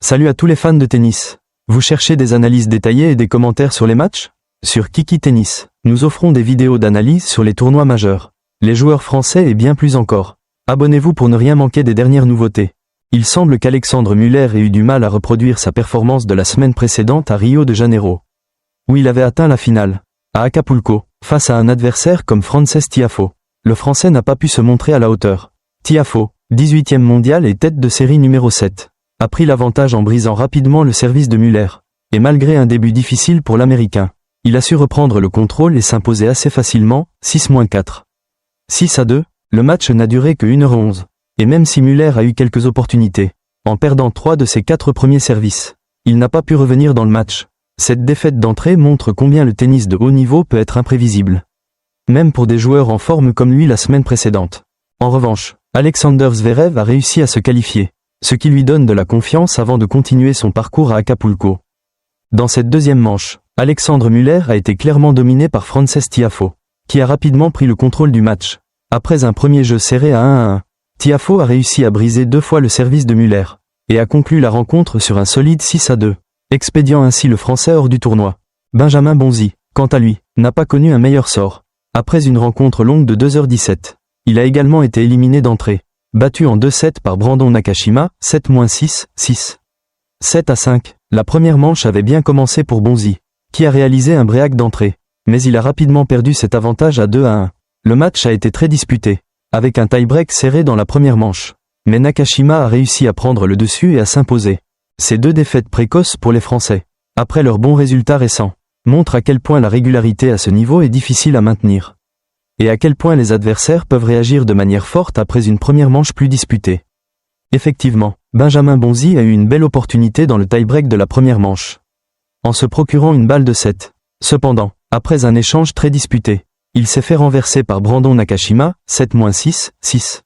Salut à tous les fans de tennis. Vous cherchez des analyses détaillées et des commentaires sur les matchs? Sur Kiki Tennis, nous offrons des vidéos d'analyse sur les tournois majeurs, les joueurs français et bien plus encore. Abonnez-vous pour ne rien manquer des dernières nouveautés. Il semble qu'Alexandre Muller ait eu du mal à reproduire sa performance de la semaine précédente à Rio de Janeiro, où il avait atteint la finale, à Acapulco, face à un adversaire comme Frances Tiafoe. Le Français n'a pas pu se montrer à la hauteur. Tiafoe, 18e mondial et tête de série numéro 7, a pris l'avantage en brisant rapidement le service de Muller. Et malgré un début difficile pour l'Américain, il a su reprendre le contrôle et s'imposer assez facilement, 6-4. 6-2, le match n'a duré que 1h11. Et même si Muller a eu quelques opportunités, en perdant 3 de ses 4 premiers services, il n'a pas pu revenir dans le match. Cette défaite d'entrée montre combien le tennis de haut niveau peut être imprévisible, même pour des joueurs en forme comme lui la semaine précédente. En revanche, Alexander Zverev a réussi à se qualifier, ce qui lui donne de la confiance avant de continuer son parcours à Acapulco. Dans cette deuxième manche, Alexandre Muller a été clairement dominé par Frances Tiafoe, qui a rapidement pris le contrôle du match. Après un premier jeu serré à 1-1, Tiafoe a réussi à briser 2 fois le service de Muller, et a conclu la rencontre sur un solide 6-2, expédiant ainsi le Français hors du tournoi. Benjamin Bonzi, quant à lui, n'a pas connu un meilleur sort. Après une rencontre longue de 2h17, il a également été éliminé d'entrée, battu en 2-7 par Brandon Nakashima, 7-6, 6. 7-5, la première manche avait bien commencé pour Bonzi, qui a réalisé un break d'entrée, mais il a rapidement perdu cet avantage à 2-1. Le match a été très disputé, avec un tie-break serré dans la première manche, mais Nakashima a réussi à prendre le dessus et à s'imposer. Ces 2 défaites précoces pour les Français, après leurs bons résultats récents, montrent à quel point la régularité à ce niveau est difficile à maintenir, et à quel point les adversaires peuvent réagir de manière forte après une première manche plus disputée. Effectivement, Benjamin Bonzi a eu une belle opportunité dans le tie-break de la première manche, en se procurant une balle de 7. Cependant, après un échange très disputé, il s'est fait renverser par Brandon Nakashima, 7-6, 6.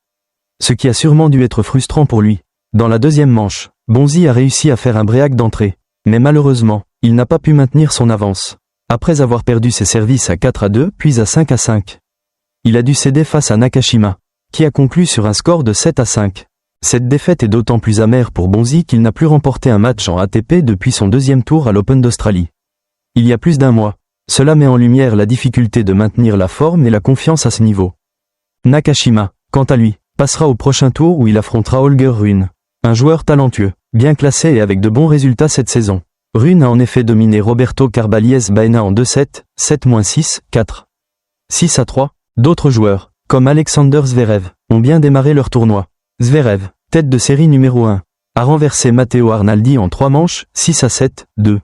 Ce qui a sûrement dû être frustrant pour lui. Dans la deuxième manche, Bonzi a réussi à faire un break d'entrée, mais malheureusement, il n'a pas pu maintenir son avance. Après avoir perdu ses services à 4-2 puis à 5-5. Il a dû céder face à Nakashima, qui a conclu sur un score de 7-5. Cette défaite est d'autant plus amère pour Bonzi qu'il n'a plus remporté un match en ATP depuis son deuxième tour à l'Open d'Australie, il y a plus d'un mois. Cela met en lumière la difficulté de maintenir la forme et la confiance à ce niveau. Nakashima, quant à lui, passera au prochain tour où il affrontera Holger Rune, un joueur talentueux, bien classé et avec de bons résultats cette saison. Rune a en effet dominé Roberto Carvalhes Baena en 2-7, 7-6, 4. 6-3. D'autres joueurs, comme Alexander Zverev, ont bien démarré leur tournoi. Zverev, tête de série numéro 1, a renversé Matteo Arnaldi en 3 manches, 6-7, 2.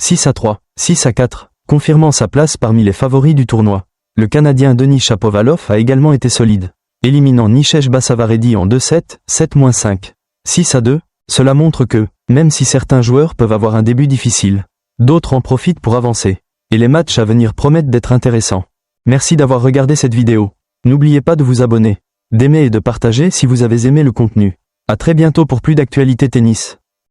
6-3, 6-4. Confirmant sa place parmi les favoris du tournoi. Le Canadien Denis Shapovalov a également été solide, éliminant Nishesh Basavaredi en 2-7, 7-5. 6-2, cela montre que, même si certains joueurs peuvent avoir un début difficile, d'autres en profitent pour avancer, et les matchs à venir promettent d'être intéressants. Merci d'avoir regardé cette vidéo. N'oubliez pas de vous abonner, d'aimer et de partager si vous avez aimé le contenu. À très bientôt pour plus d'actualités tennis.